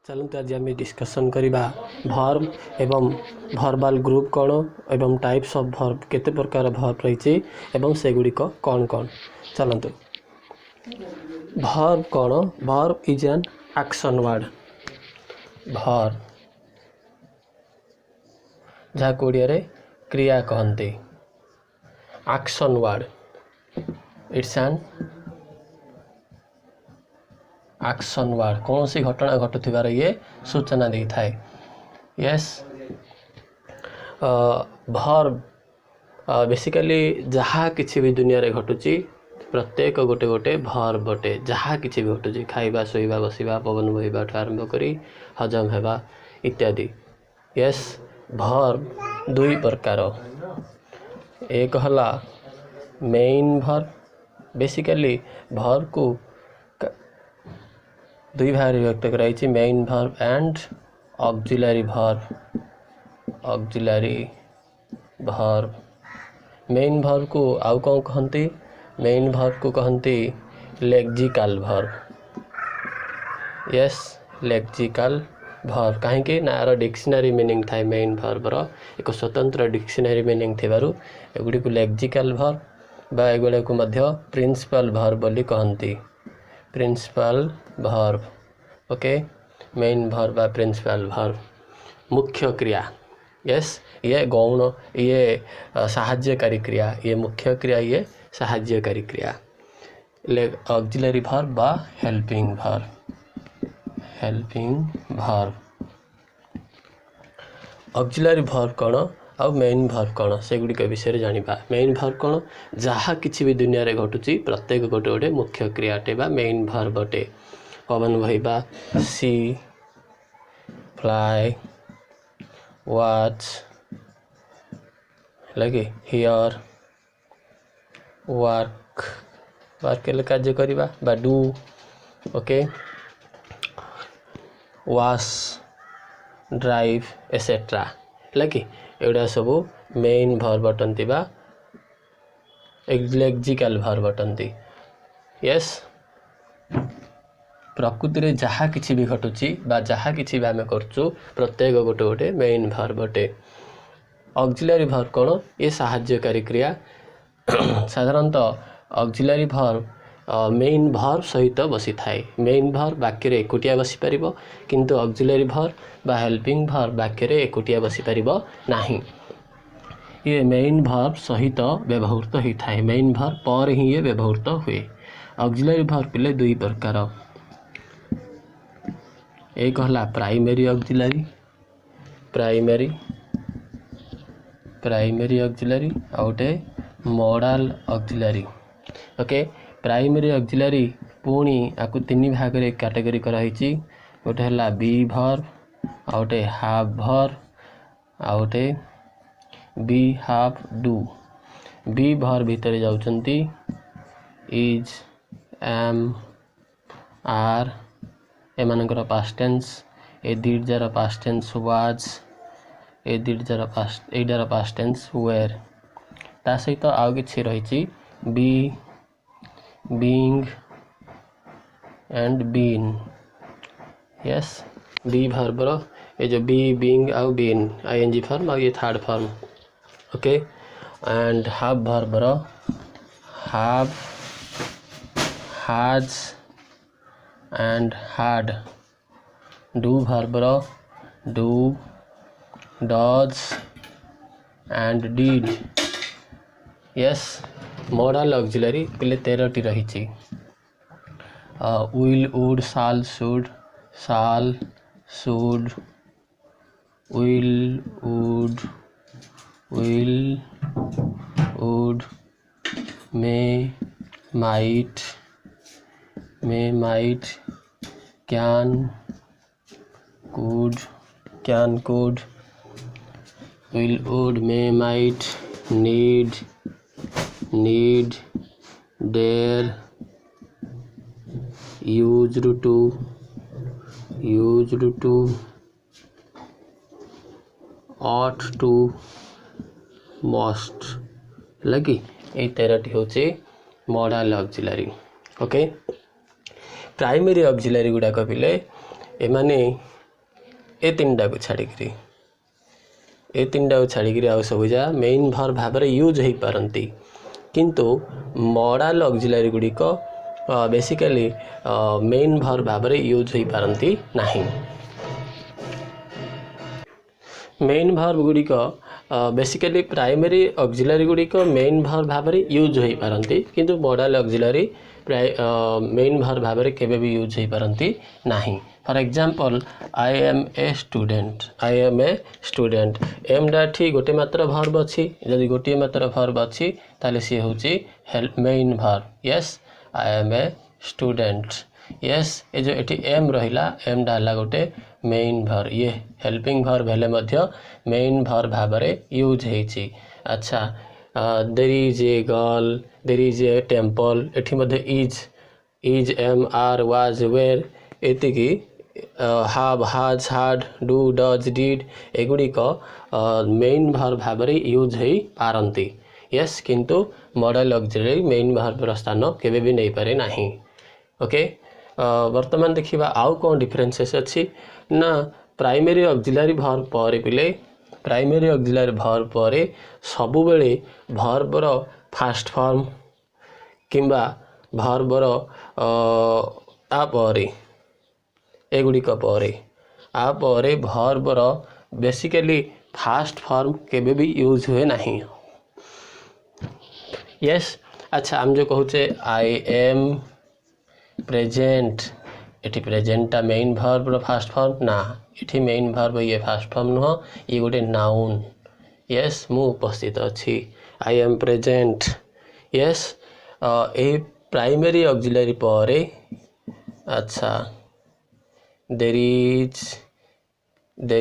चलते आज आम डिस्कसन करवा भर्ब एवं भर्बाल ग्रुप कौन एवं टाइप्स ऑफ भर्ब केते प्रकार भर्ब रही एवं सेगुड़िक कौन कौन चलते भर्ब कौन verb is an action word verb जहाँ कोड़िया रे क्रिया कहते action word it's an action word कौन सी घटना घटुथिबार ये सूचना दे थाए यस भर्ब बेसिकली जहाँ किसी भी दुनिया रे घटुची प्रत्येक गोटे गोटे भर्ब बटे जहाँ किसी भी घटुची खाइबा शोइबा बसिबा पवन बहिबा आरंभ करी हजम हेबा इत्यादि यस भर्ब दुई प्रकार एक हला मेन भर्ब बेसिकली भर्ब को दुई भाग व्यक्त कराई main verb and auxiliary verb main verb को आउ कौन कहती मेन भर्ब को कहती lexical verb yes lexical verb कहीं ना यार डिक्शनरी मीनिंग थाए मेन भर्बर एक स्वतंत्र डिक्शनरी मीनिंग थिबारु एगुडी को लेक्सिकल भर्ब बा एगुडी को मध्य प्रिंसिपल भर्ब बोली कहती principal verb okay main verb बा प्रिंसिपल भर्ब मुख्य क्रिया यस ये गौण ये सहायकारी क्रिया ये मुख्य क्रिया ये सहायकारी क्रिया ऑक्सिलरी भर्ब बा हेल्पिंग भर्ब ऑक्सिलरी भर्ब कौन आउ मेन भर्ब कौन से गुड़िक विषय जानिबा मेन भर्ब कौन जहाँ किसी भी दुनिया रे घटुची प्रत्येक गोटे गोटे मुख्य क्रियाटे बा मेन भर्ब अटे पवन बहिबा सी फ्लाई वॉच लगे हियर वर्क कार्य करिबा बा do okay wash drive etcetera लगे एगुड़ा सब मेन भर्ब अटंती बा लेक्सिकल भर्ब अटंती यस प्रकृति रे जहाँ किसी भी घटुची बा जहाँ किसी भी आम करचु प्रत्येक गोटे गोटे मेन भर्ब अटे ऑक्सिलरी भर्ब कौन ये सहायकारी क्रिया साधारणतः ऑक्सिलरी भर्ब मेन भर्ब सहित बसी थाए मेन भर्ब वाक्य रे एकुटिया बसी परिबो किंतु ऑक्सिलरी भर्ब बा हेल्पिंग भर्ब वाक्य रे एकुटिया बसी परिबो नाही ये मेन भर्ब सहित व्यवहृत होता है मेन भर्ब पर ही ये व्यवहृत हुए ऑक्सिलरी भर्ब पिले दुई प्रकार एक हला प्राइमरी ऑक्सिलरी ऑक्सिलरी आउटे modal auxiliary okay primary auxiliary पुणी आकु तीन भाग रे कैटेगरी कराई गोटे हला बी भर्ब आउटे हाफ भर्ब आउटे be have do be verb भीतर जाउचंती इज एम आर एमानकर पास्ट टेंस ए दीर्घर पास्ट टेंस वाज ए दीर्घर पास्ट एडार पास्ट टेंस वेयर ता सहित आउ किछि रहिछि be being and been yes be भर्बर ये जो बी बीइंग आउ बीन आईएनजी फॉर्म और ये third form okay and have भर्बर have has and had do भर्बर do does and did yes modal auxiliary पिले 13टी रही will would shall should will would may might can could will would may might need dare used to ought to must लगी ये 13टी होचे model auxiliary okay primary auxiliary गुड़ा पिले एमाने ए तीनटा को छाड़िकी आउ सब जा मेन भर्ब भाव में यूज हो पारती किंतु मॉडल ऑक्सिलरी गुड़िक बेसिकली मेन भर्ब भाव में यूज हो पारती नहीं। मेन भर्ब गुड़िक बेसिकली प्राइमरी ऑक्सिलरी गुड़िक मेन भर्ब भाव में यूज हो पारती किंतु मॉडल ऑक्सिलरी मेन भर्ब भाव में केबे भी यूज हो पारती नहीं। For example I am a student am डाठी गोटे मात्र भर्ब अच्छी जदि गोटे मात्र भर्ब अच्छी ताले सी होची help main verb yes I am a student yes ए जो एटी एम रहिला एम डाला गोटे मेन भर्ब ये हेल्पिंग भर्ब हेले मध्य मेन भर्ब भाव में यूज होईची। अच्छा there is a girl there is a temple एठी मध्य is am are was were एतिकी have has had do does did एगुड़िक मेन भर्ब भाव में यूज हो पारती यस किंतु मॉडल ऑक्सिलरी मेन भर्बर स्थान केबे भी नहीं पारे नहीं। ओके वर्तमान देखिबा आउ कौन डिफरेंसेस अच्छी ना प्राइमरी ऑक्सिलरी भर्ब पर पिले प्राइमरी ऑक्सिलरी भर्ब पर सबु बेले भर्बर फास्ट फॉर्म किंबा भर्बर तापर एगुड़िक पर भर्बर बेसिकली फास्ट फॉर्म केबे भी यूज हुए नहीं यस। अच्छा आम जो कहूचे आई एम प्रेजेंट एटी प्रेजेंटा मेन भर्ब फास्ट फॉर्म ना इठी मेन भर्ब ये फास्ट फॉर्म नुह ये गोटे नाउन यस मु उपस्थित अच्छी आई एम प्रेजेंट यस ए प्राइमरी ऑक्सिलरी पर अच्छा देयर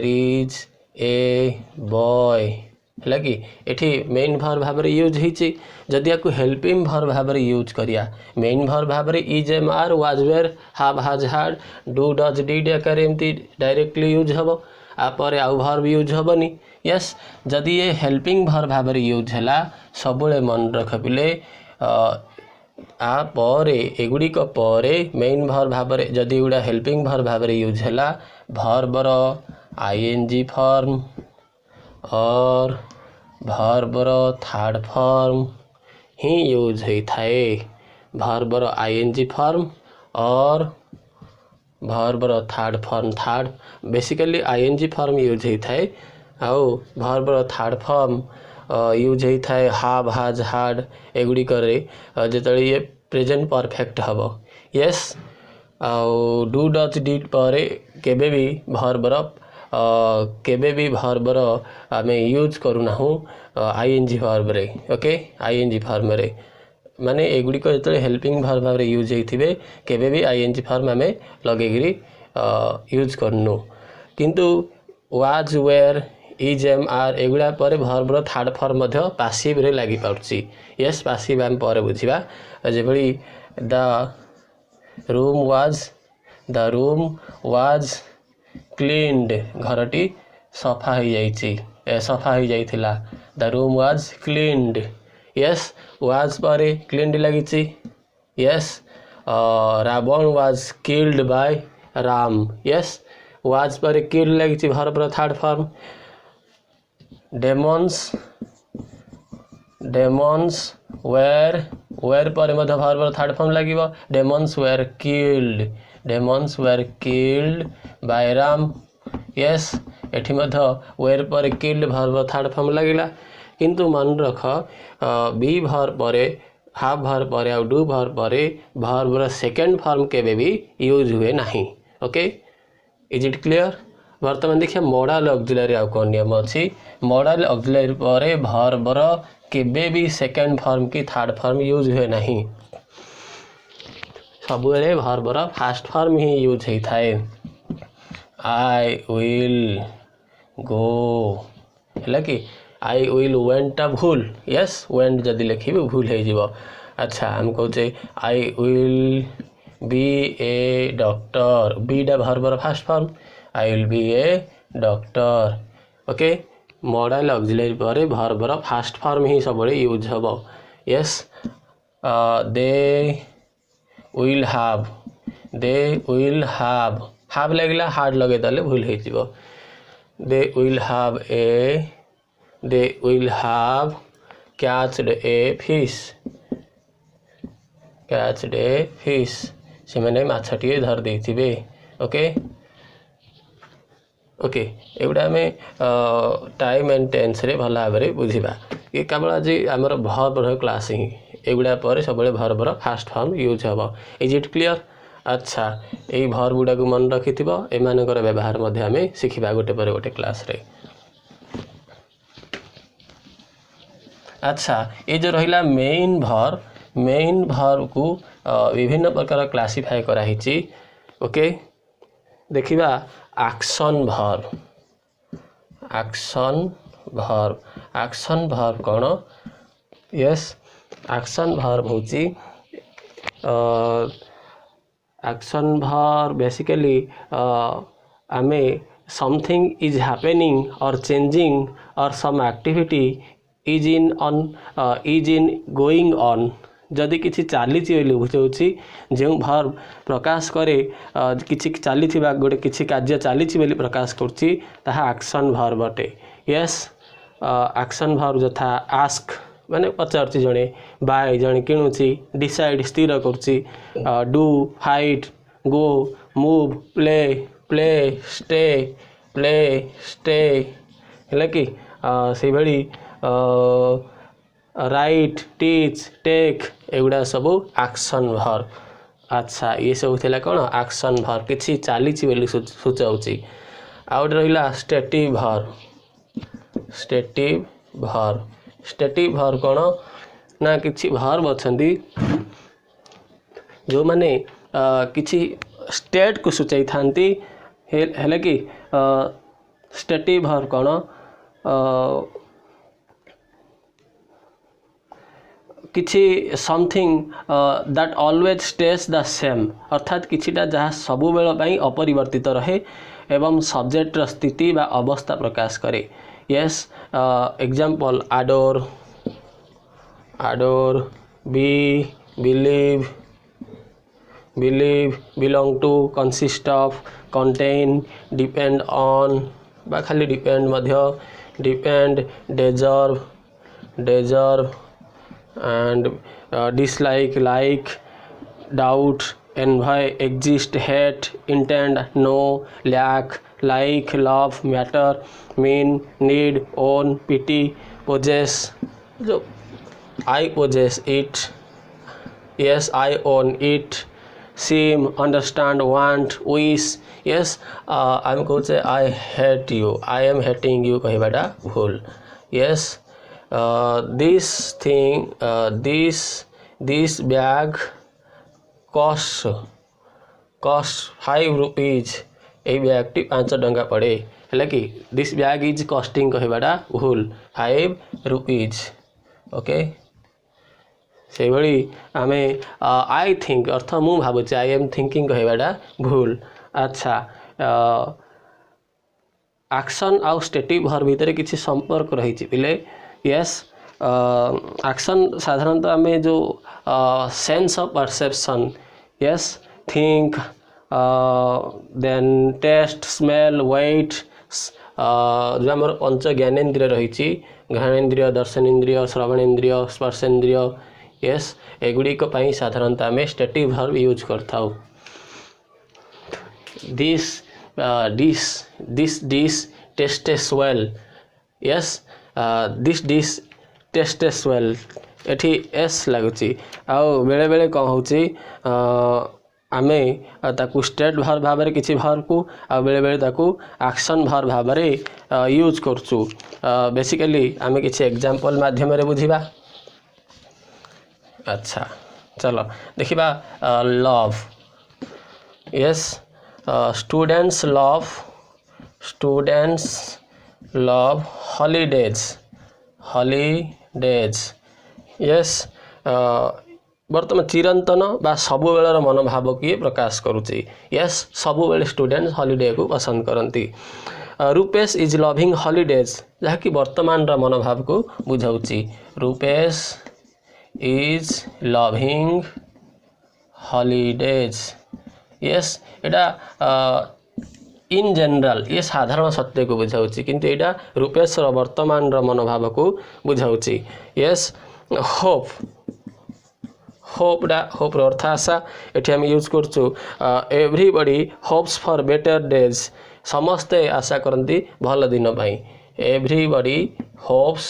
इज ए बॉय है कि एठी मेन भर्ब भाव में यूज होती जदि आपको हेल्पिंग भर्ब भाव में यूज करिया मेन भर्ब भाव में is am are was were have has had do does did आकार एमती डायरेक्टली यूज हम आपर आउ भर्ब यूज हेनी यस जदि ये हेल्पिंग भर्ब भाव में यूज है सब मन रख पिले आपर एगुड़िक पर मेन भर्ब भाव में जदि एगुड़ा हेल्पिंग भर्ब भाव में यूज है भर्बर आईएनजी फॉर्म और भर्बर थर्ड फॉर्म ही यूज होता है भर्बर आईएनजी फॉर्म और भर्बर third form third basically ING form use होता है आउ भर्बर थर्ड फॉर्म यूज होता है हाव हाज हाड एगुड़िक जो ये प्रेजेंट परफेक्ट हम यस आउ डू डज डिड पर केबे भी भर्बर केबे भी भर्बर आम यूज करूना आईएनजी फॉर्म रे ओके आईएनजी फॉर्म रे माने एगुड़िक जो हेल्पिंग भर्ब भाव में यूज होते केबे भी आईएनजी फॉर्म आम लगेगी यूज करनु किंतु was were is am are एगुड़ा पर भर्बर थर्ड फॉर्म पासिव रे लगी पार्ची यस पासिव आम पर बुझा जबड़ी द रूम वाज क्लीन्ड घरटी सफा हो जाइए सफा हो जाइथिला the room was cleaned yes was पर क्लीन्ड लगी yes Ravan was killed by Ram yes was पर किल्ड लगी भर्बर थर्ड फॉर्म डेमन्स वेर पर भर्बर थर्ड फॉर्म लगे demons were killed by Ram yes एठी वेर पर किल्ड भर्बर थर्ड फॉर्म लगला किंतु मन रख बी भर्ब पर हाफ भर्ब पर आ डू भर्ब पर भर्बर सेकेंड फॉर्म केबे भी यूज हुए नहीं ओके इज इट क्लियर। वर्तमान देखिए मॉडल ऑक्सिलरी आ कौन नियम अच्छी मॉडल ऑक्सिलरी पर भर्बर केबे भी सेकेंड फॉर्म की थर्ड फॉर्म यूज हुए नहीं सब भर्बर फास्ट फॉर्म ही यूज होता है आई विल गो है कि आई विल वेंट भूल यस वेंट जदि लिखी भूल हो अच्छा हम कहे I will be a doctor बीटा भर्बर first form I will be a doctor okay modal auxiliary पर भर्बर फास्ट फॉर्म ही सब यूज हम yes they will have have लगला हार्ड लगे देले भूल हो जिवो they will have caught a fish से मैंने माछटी धर देथिबे ओके ओके एगुड़ा आम टाइम एंड टेंस रे भल भाव में बुझा ये केवल आज आमर भर्बर क्लास ही एगुड़ा पर सब भर्बर फास्ट फॉर्म यूज हम इज इट क्लियर अच्छा यही भर्ब गुड़ा को मन रखि एमानकर व्यवहार मध्य आम शिखा गोटे पर गोटे क्लास रे अच्छा ये जो रहिला मेन भर्ब को विभिन्न प्रकार क्लासिफाई कराही ओके देखिबा एक्शन भर्ब कौन यस एक्शन भर्ब होची एक्शन भर्ब बेसिकली आमे something is happening or changing or some activity is in going on जदि किसी चली बुझाऊँगी जो भर्ब प्रकाश करे किसी चली गोटे किसी कार्य चली प्रकाश करुच्ची ताहा एक्शन भर्ब अटे यस एक्शन भर्ब यथा आस्क माने पचारुची जड़े बाय जड़े किणुची डिसाइड स्थिर करुच्ची do fight go move play stay है कि से भली राइट टीच टेक एगुड़ा सब एक्शन भर्ब अच्छा ये सब थिला कौन एक्शन भर्ब किसी चली सूचाऊँगी आउ गोटे रहा स्टेटिव भर्ब कौन ना किसी भर्ब अच्छी जो माने किसी स्टेट को सूचाई थांती है कि स्टेटिव भर्ब कौन किसी something that always stage the same अर्थात किछिटा जहाँ सबु बेल पई अपरिवर्तित रहे एवं सब्जेक्टर स्थिति बा अवस्था प्रकाश करे yes example adore be believe belong to consist of contain depend on बा खाली डिपेंड मध्य depend deserve and dislike like doubt envy exist hate intend know lack like love matter mean need own pity possess जो I possess it yes I own it seem understand want wish yes I'm going to say I hate you I am hating you कहबाटा भूल yes this thing this bag cost 5 rupees A bag T 5 टंका पड़े है कि this bag is costing कहबाटा भूल 5 rupees okay से भली आमे I think अर्थ मु भावुचे आई एम थिंकिंग कहबाटा भूल अच्छा एक्शन आउ स्टेटिव भर्ब भितर किसी संपर्क रही पिले यस एक्शन साधारणतः आम जो sense of perception yes think then taste smell weight जो आम पंच ज्ञानेन्द्रिय रही घ्राणेन्द्रिय दर्शनेन्द्रिय श्रवणेन्द्रिय स्पर्शेन्द्रिय यस एगुड़िक साधारणतः आम स्टेटिव भर्ब यूज करता this dish tastes well yes this dish tastes well एठी एस लगुच आउ बेले बेले कौन होची आमे ताकू स्टेट भर्ब भाव में किसी भर्ब को आ बेले बेले ताकू एक्शन भर्ब भाव में यूज करचु बेसिकली आमे किसी एग्जांपल माध्यम रे बुझिबा अच्छा चलो देखिबा love yes students love holidays yes बर्तमान चिरंतन बा सबु बेलर मनोभाव किए प्रकाश करुच्ची यस सबु बेले स्टूडेंट्स हॉलीडे को पसंद करती रूपेश इज लविंग हॉलीडेज जहाँकि वर्तमान रा मनोभाव को बुझाऊँगी Rupesh is loving holidays yes एटा इन जनरल ये साधारण सत्य को बुझाऊँगी किंतु यहाँ रूपेशर वर्तमान मनोभाव को बुझाऊँगी। यस होप होप अर्थ आशा ये आम यूज करचु everybody hopes for better days समस्ते आशा करती भल दिन पाई everybody hopes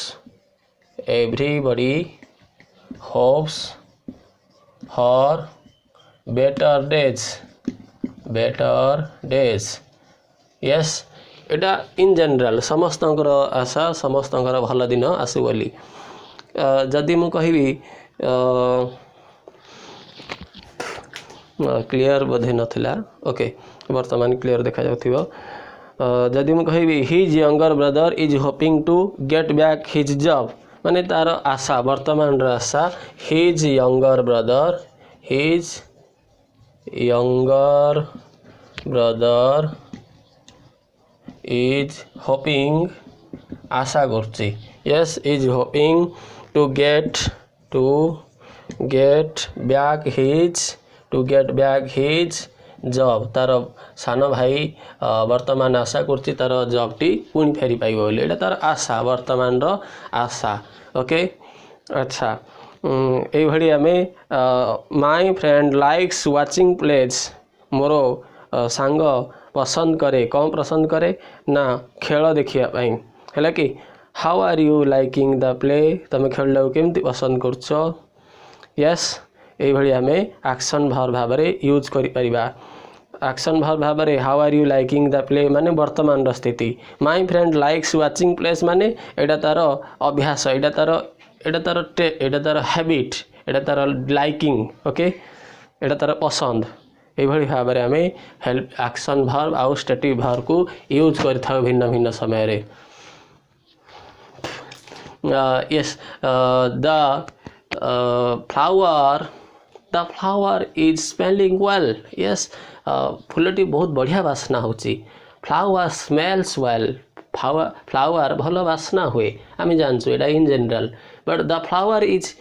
for better days yes एटा इन जनरल समस्तंकर आशा समस्तंकर भल दिन आसु बोली जदि मु कहिबी क्लियर बोधे नथिला ओके वर्तमान क्लियर देखा जाउथिबो जदि मु कहिबी his younger brother is hoping to get back his job माने तार आशा वर्तमान आशा his younger brother is hoping आशा करछि yes is hoping to get back his job तार सान भाई वर्तमान आशा करछि तार जॉब टी पुणी फेरी पाइबो बोली एटा तार आशा वर्तमान रो आशा ओके अच्छा ये भली आमे my friend likes watching plays मोरो सांग पसंद करे कौन पसंद करे ना खेल देखिया पाई है कि how are you liking the play तुम खेल केमती पसंद करछो यस ये भली आमे एक्शन भाव भाव यूज करि एक्शन भाव भाव how are you liking the play माने वर्तमान रो स्थिति my friend likes watching plays माने एटा तार अभ्यास एटा तार हैबिट एटा तार लाइकिंग ओके एटा तार पसंद ये भली भाव में आमे हेल्प एक्शन भाव आउ स्टेटिव भाव को यूज करथाउ भिन्न भिन्न समय रे yes the flower is smelling well yes फुलटी बहुत बढ़िया बास्ना होची फ्लावर स्मेल्स वेल फ्लावर भल बास्ना हुए आम जानचु एटा in general but the flower is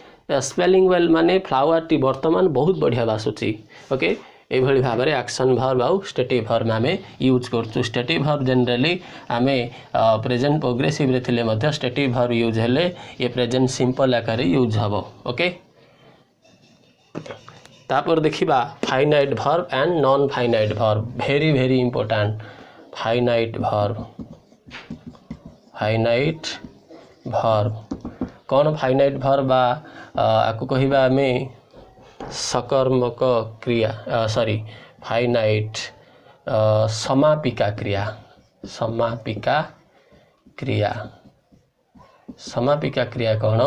smelling well माने फ्लावर टी वर्तमान बहुत बढ़िया बासुची ओके ये भली भाव में एक्शन भाव आउ स्टेटिव भाव आम यूज करचु स्टेटिव भाव जनरली आम प्रेजेंट प्रोग्रेसिव रे थिले मध्य स्टेटिव भाव यूज हेले ये प्रेजेंट सिंपल आकार यूज हबो ओके तापर देखिबा finite verb and non finite verb very very important finite verb कौन फाइनाइट वर्ब आपको कहिबा हमें सकर्मक क्रिया सॉरी फाइनाइट समापिका क्रिया कौन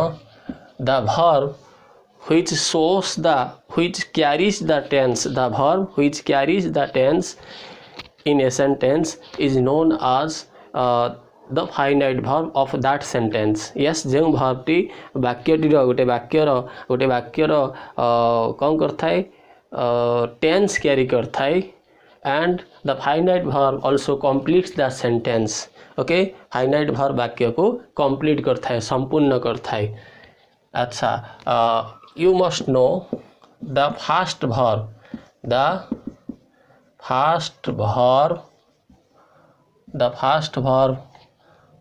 the verb which carries the tense the verb which carries the tense in a sentence is known as the finite verb of that sentence yes जो verb T वाक्यटी गोटे वाक्यर कौन करथाए tense carry करथाए and the finite verb also completes the sentence okay finite verb वाक्य को complete करथाए संपूर्ण करथाए अच्छा you must know the first verb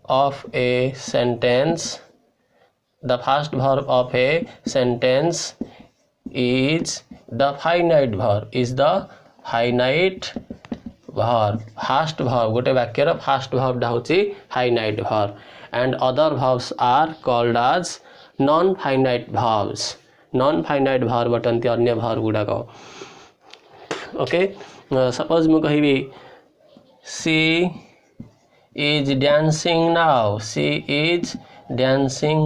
of a sentence is the finite verb first verb गोटे वाक्यर first verb टा होची finite verb and other verbs are called as non finite verbs non finite भार बटंती अन्य भार गुड़ाक okay suppose मु कहिबी सी is dancing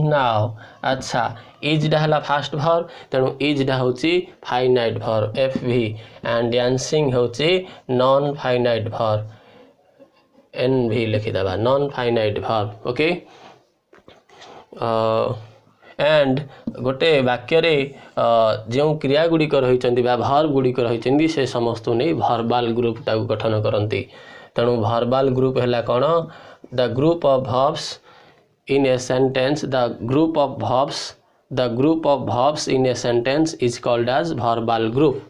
now अच्छा is डा हला फास्ट भार तेणु इज डा होची फाइनाइट भार FV एंड डांसिंग होची नॉन फाइनाइट भार NV लिखिदेबा नॉन फाइनाइट भार ओके एंड गोटे वाक्य जो क्रिया गुड़िक रही भार्ब गुड़िक रही से समस्त नहीं भर्बाल ग्रुप टाक गठन करती तेणु भर्बाल ग्रुप है कौन the group of verbs in a sentence the group of verbs in a sentence is called as verbal group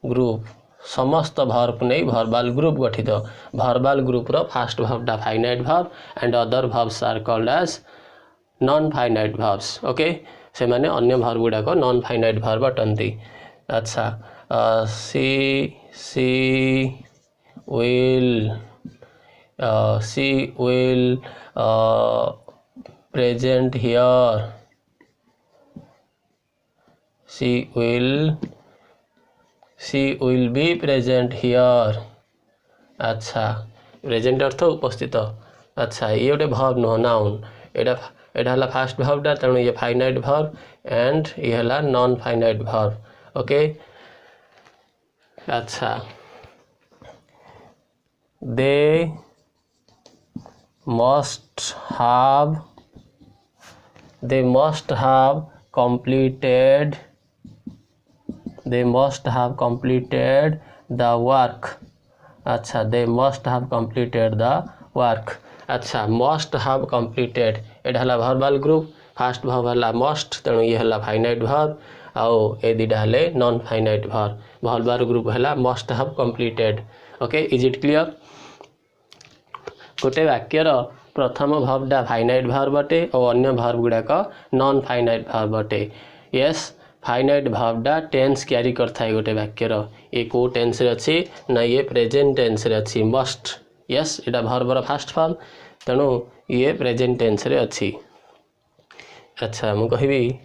group समस्त वर्ब नहीं वर्बल ग्रुप गठित वर्बल ग्रुप रो फास्ट वर्बटा finite verb and other verbs are called as non finite verbs okay से माने अन्य verb गुडा को non finite verb अटंती अच्छा सी will present here she will be present here अच्छा प्रेजेंट अर्थ उपस्थित अच्छा ये गोटे वर्ब नुह नाउन एटा हला फास्ट वर्बटा तेणु ये फाइनाइट वर्ब एंड ये हला नॉन फाइनाइट वर्ब ओके अच्छा they must have completed the work अच्छा they must have completed the work अच्छा must have completed एटा हला वर्बल ग्रुप फास्ट वर्ब हला must तेणु ये हला फाइनाइट वर्ब आओ ए दिटा हले non finite verb verbal group हला must have completed okay is it clear गोटे वाक्यर प्रथम वर्बटा फाइनाइट वर्ब अटे और अन्य वर्ब गुड़ाक नॉन फाइनाइट वर्ब अटे यस फाइनाइट वर्बटा टेंस क्यारी करथाय गोटे वाक्यर ये को टेंस रे अछि ना ये प्रेजेंट टेंस रे अछि मस्ट यस एटा वर्बर फास्ट फॉर्म तेणु ये प्रेजेंट टेंस रे अछि अच्छा मु कहबी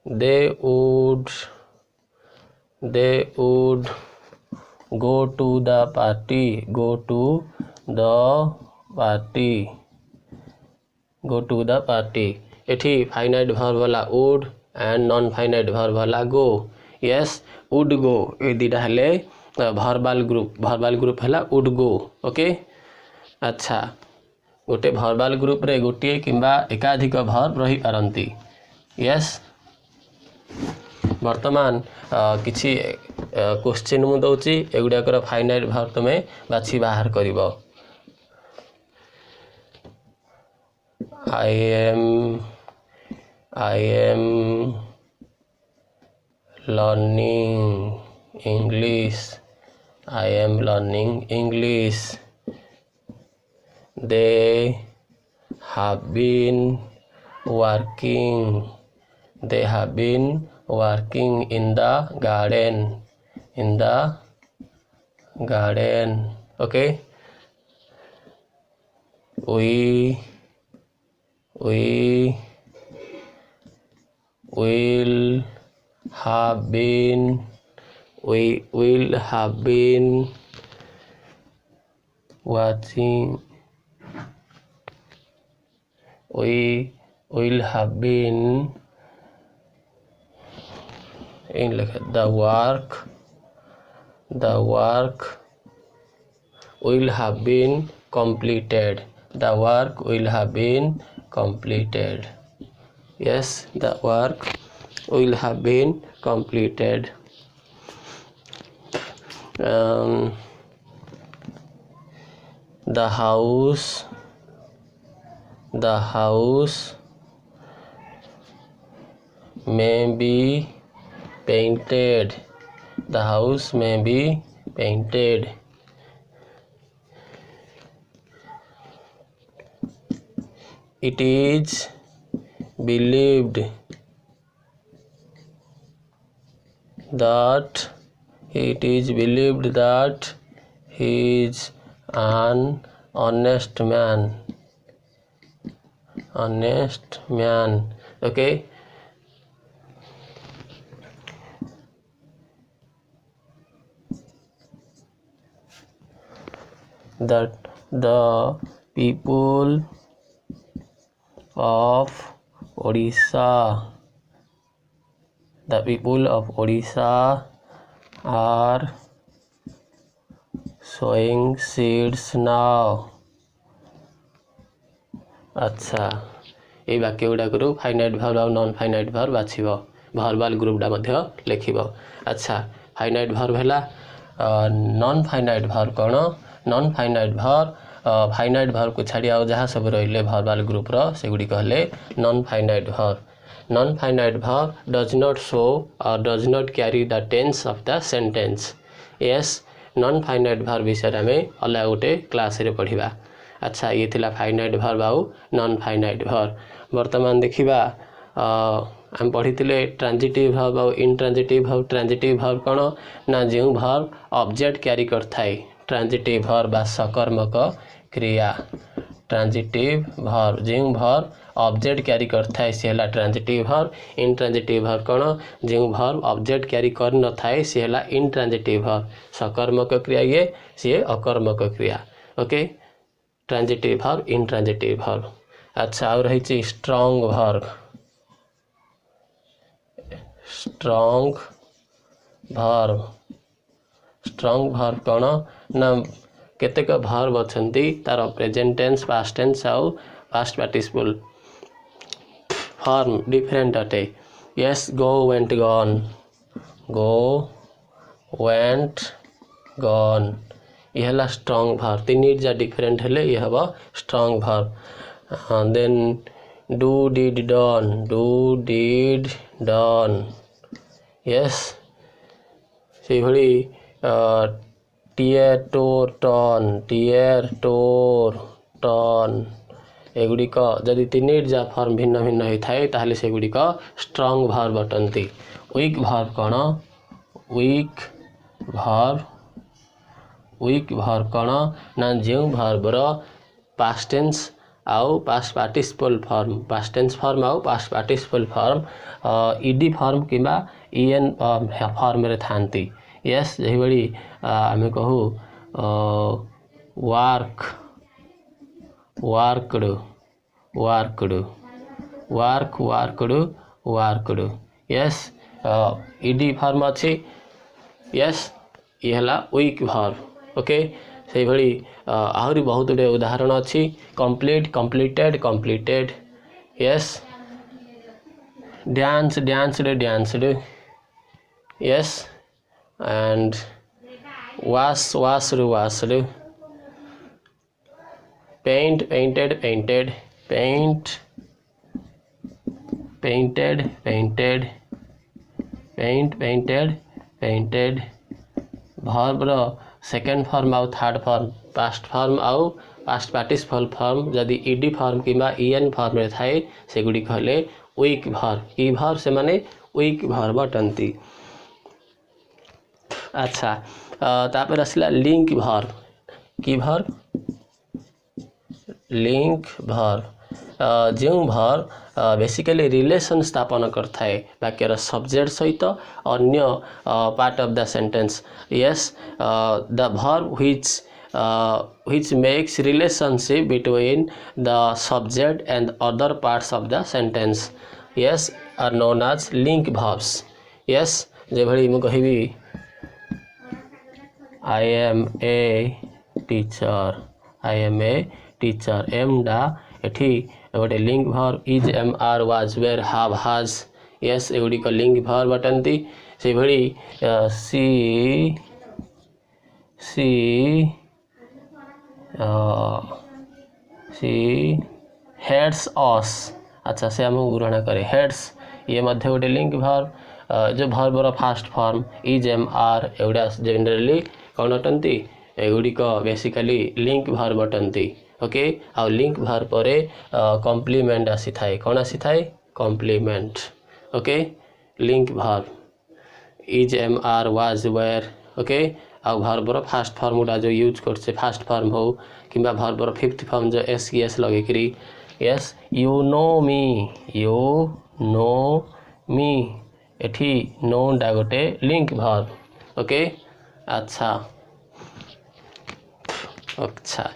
दे would go to the party एठी फाइनाइट वर्ब वाला would and non finite verb वाला go यस would go ए दिटा हले वर्बल ग्रुप हला would go ओके अच्छा गोटे वर्बल ग्रुप रे गोटे किंबा एकाधिक वर्ब रही पारंती यस वर्तमान किछि क्वेश्चन मु दउची एगुडाकर फाइनाइट वर्ब तमे बाछि बाहर करिवो I am learning English they have been working in the garden okay we will have been watching in the work will have been completed yes the work will have been completed the house may be painted it is believed that he is an honest man okay that the people of Odisha are sowing seeds now अच्छा ये वाक्य गुड़ाक finite verb और non finite verb बाछिब verbal ग्रुपटा मध्य लिखिब अच्छा finite verb है non finite verb कौन non finite verb finite verb को छाड़ी आउ जहाँ सब रहिले वर्बल ग्रुप रो से गुडी कहले non finite verb non finite verb does not show और does not carry the tense of the sentence. Yes non finite verb विषय आम अलग गोटे क्लास रे पढ़िबा। अच्छा ये थिला फाइनाइट वर्ब आउ नॉन फाइनाइट वर्ब। वर्तमान देखिबा आम पढ़ी ट्रांजिटिव वर्ब और इनट्रांजिटिव वर्ब। ट्रांजिटिव वर्ब कौन ना जो वर्ब ऑब्जेक्ट कैरी करथाय ट्रांजिटिव वर्ब बा सकर्मक क्रिया। ट्रांजिटिव वर्ब जो वर्ब ऑब्जेक्ट कैरी करथाय सी हला ट्रांजिटिव वर्ब। इनट्रांजिटिव वर्ब कौन जो वर्ब ऑब्जेक्ट कैरी कर न थाए सी हला इनट्रांजिटिव वर्ब। सकर्मक क्रिया ये सी अकर्मक क्रिया। Okay transitive verb intransitive verb. अच्छा और रही strong verb. Strong verb strong verb कौन ना केतेक वर्ब अछंती तार प्रेजेंट टेंस पास्ट टेंस आउ पास्ट पार्टिसिपल फॉर्म डिफरेंट अटे। Yes go went gone go went gone ये हला स्ट्रॉन्ग वर्ब। तीन जा डिफरेंट हेले ये हबा strong verb. Then do did done yes से भली टीयर टोर टन एगुड़िक जदि तीन जा फॉर्म भिन्न भिन्न होता है ताहले से गुड़िक स्ट्रॉन्ग वर्ब अटंती। वीक वर्ब कौन वीक वर्ब कौन ना जो वर्बर पास्ट टेंस आउ past participle form past tense form आउ past participle form ED form किंबा ईएन फॉर्म रे थांती। यस यही बड़ी आमे कहू वार्कड यस ईडी फॉर्म अच्छी। यस ये हला वीक वर्ब। ओके से भली आहरी बहुत गुड़े उदाहरण अच्छी completed yes danced yes and washed painted verb रो सेकेंड फॉर्म आउ थर्ड फॉर्म पास्ट फॉर्म आउ पास्ट पार्टिसिपल फॉर्म जदि ईडी फॉर्म किंबा ईएन फॉर्म रे थाए से गुडी कहले वीक वर्ब। की वर्ब से माने वीक वर्ब अटंती। अच्छा तापर असला लिंक वर्ब। की वर्ब लिंक वर्ब जो वर्ब बेसिकली रिलेशन स्थापन करता है वाक्यर सब्जेक्ट सहित अन्य part of the sentence. Yes the verb which makes relationship between the subject and other parts of the sentence yes are known as link verbs। yes जे भली मु कहिबी I am a teacher am डा एठी गोटे link verb is am are was were have has. Yes एगुड़िक link verb अटंती। से भली सी हेड्स अस। अच्छा से आम ग्रहण करे हेड्स ये मध्य गोटे लिंक वर्ब। जो वर्बर first form is am are एगुड़ा जनरली कौन अटंती एगुड़िक बेसिकली लिंक वर्ब अटंती। ओके आउ लिंक वर्ब परे कॉम्प्लीमेंट आसी थाए कौन आसी थाए complement. Okay link verb is am are was were. Okay आउ वर्बर फास्ट फॉर्म गुड़ा जो यूज करछे फास्ट फॉर्म हो किंबा वर्बर फिफ्थ फॉर्म जो एस की एस लगे करी। यस यू नो मी एठी नो डा गोटे लिंक वर्ब। ओके अच्छा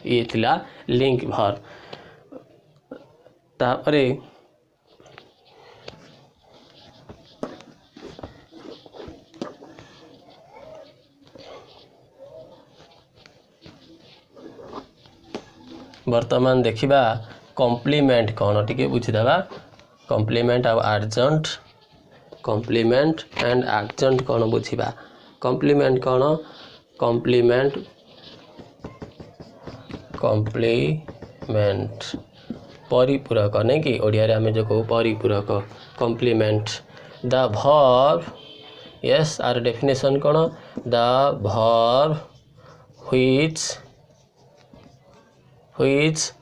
ये थिला लिंक वर्ब। तापरे वर्तमान देखिबा कॉम्प्लीमेंट कौन टिके बुझीदेवा। कॉम्प्लीमेंट आउ एडजंट कॉम्प्लीमेंट एंड एडजंट कौन बुझीबा। कॉम्प्लीमेंट कौन कॉम्प्लीमेंट परिपूरक नहीं कि ओडिया रे आमे जो कहू परिपूरक complement. The verb, yes, our definition कौन? The verb which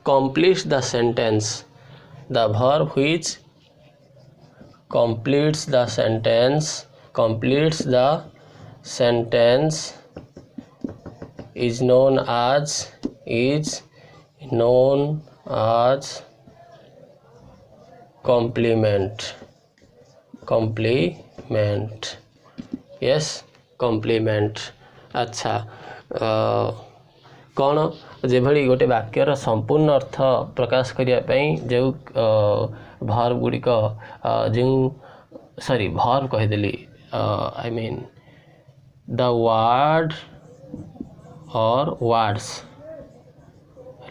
completes the sentence. The verb which completes the sentence is known as complement. Yes, complement. अच्छा, कौन जेभली गोटे वाक्यर संपूर्ण अर्थ प्रकाश करने जो भर्ब गुड़िक जो सॉरी भर्ब कहीदेली I mean the word or words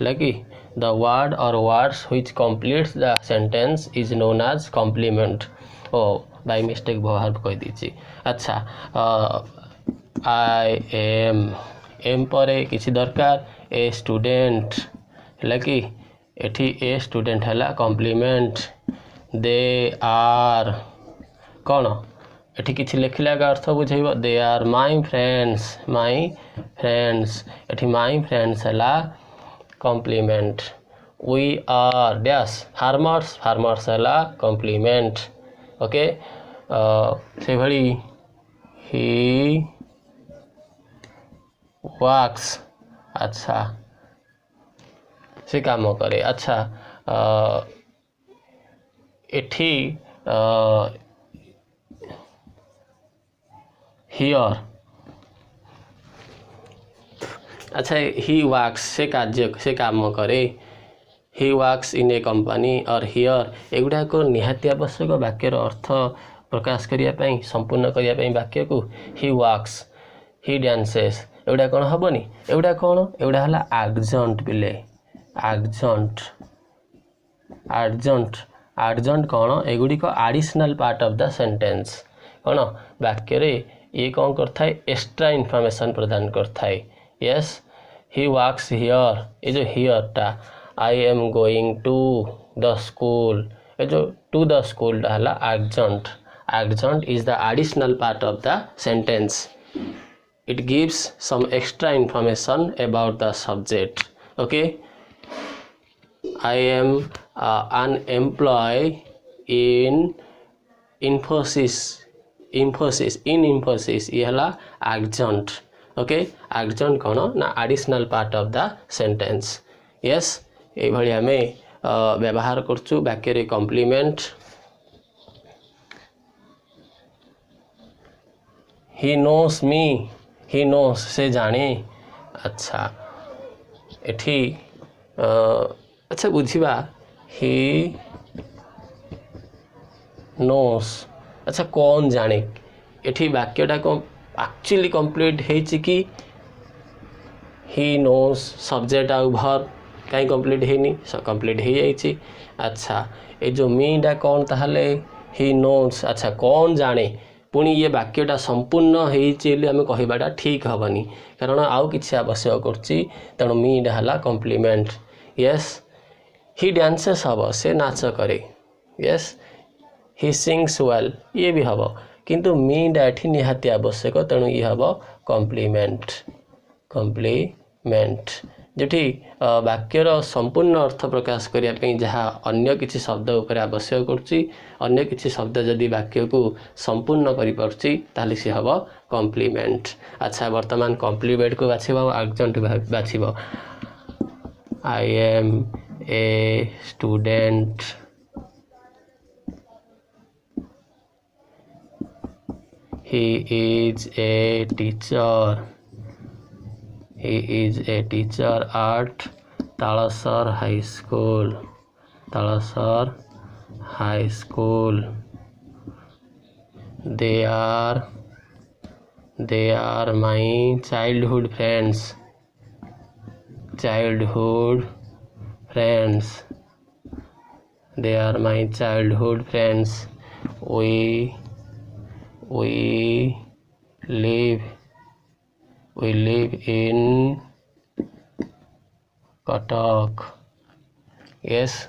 है कि the word or words which completes the sentence is known as complement. Oh by mistake verb कह दीची. अच्छा, आई एम पर किसी दरकार ए स्टूडेंट है कि एठी ए स्टूडेंट है कॉम्प्लीमेंट. दे आर कौन एठी किसी लिखला का अर्थ बुझेब. दे आर माई फ्रेंड्स एठी माई फ्रेंड्स है complement. We are dash farmers है कॉम्प्लीमेंट. ओके, से भली ही वर्क्स. अच्छा, से काम करे. अच्छा, एठी हियर. अच्छा, ही वर्क्स से काम करे. He works in A company और हियर एगुड़ाक निहाती आवश्यक वाक्यर अर्थ प्रकाश करने संपूर्ण करने वाक्य को. ही वर्क्स, ही डांसेस एगुड़ा कौन हेनी. एगुड़ा कौन एगुड़ा है एडजंट पिले. एडजंट कौन एगुड़िक additional part of the sentence. कौन वाक्य रे ये कौन करता है एक्स्ट्रा इनफॉरमेशन प्रदान करता है. Yes, he works here. ये जो हियर टा I am going to the school, ये जो टू द स्कूल है adjunct is the additional part of the sentence. It gives some extra information about the subject. Okay, I am an employee in Infosys. ये है adjunct. Okay, adjunct कौन ना additional part of the sentence. yes, ये भली हमें व्यवहार करचु वाक्य रे complement. he knows me, he knows से जाने. अच्छा, एठी अच्छा बुझिबा he knows. अच्छा, कौन जाने एठी वाक्यटा को एक्चुअली कंप्लीट हेछि कि he knows सब्जेक्ट आउ वर्ब कहीं कंप्लीट हेनी, कंप्लीट हो जाइछि. अच्छा, ये जो मीटा कौन ताहले he knows. अच्छा, कौन जाने पुणी ये वाक्यटा संपूर्ण होइछि आम कहबाटा ठीक हेनी कारण आउ किछि आवश्यक करछि. तेणु मीटा है कॉम्प्लीमेंट. यस, ही डांसेस हम से नाच करे. यस, ही सिंग्स वेल ये भी हम किंतु मीटा एठी निहाती आवश्यक. तेणु ये हम कॉम्प्लीमेंट. जेठी वाक्यर संपूर्ण अर्थ प्रकाश करने जहाँ अन्य किसी शब्द उपर आवश्यक करछि. अन्य किसी शब्द जदि वाक्य को संपूर्ण करि सी हम कॉम्प्लीमेंट. अच्छा, वर्तमान कॉम्प्लीमेंट को बाछिबो, एडजंट बाछिबो. I am a student, he is a teacher. He is a teacher at Talasar High School. Talasar High School. They are my childhood friends. They are my childhood friends. We live in Cuttack. Yes.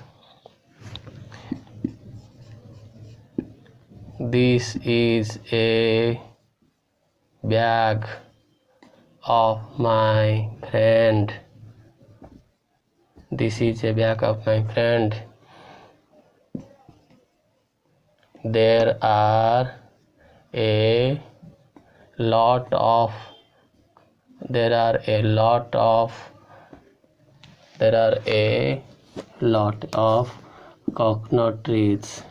This is a bag of my friend. This is a bag of my friend. There are a lot of coconut trees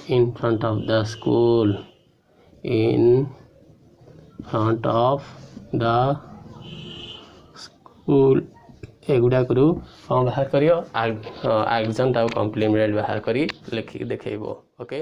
in front of the school. एगुड़ाकरू कौन बाहर करियो oxidant आउ complement बाहर करी लिखिक देखो okay.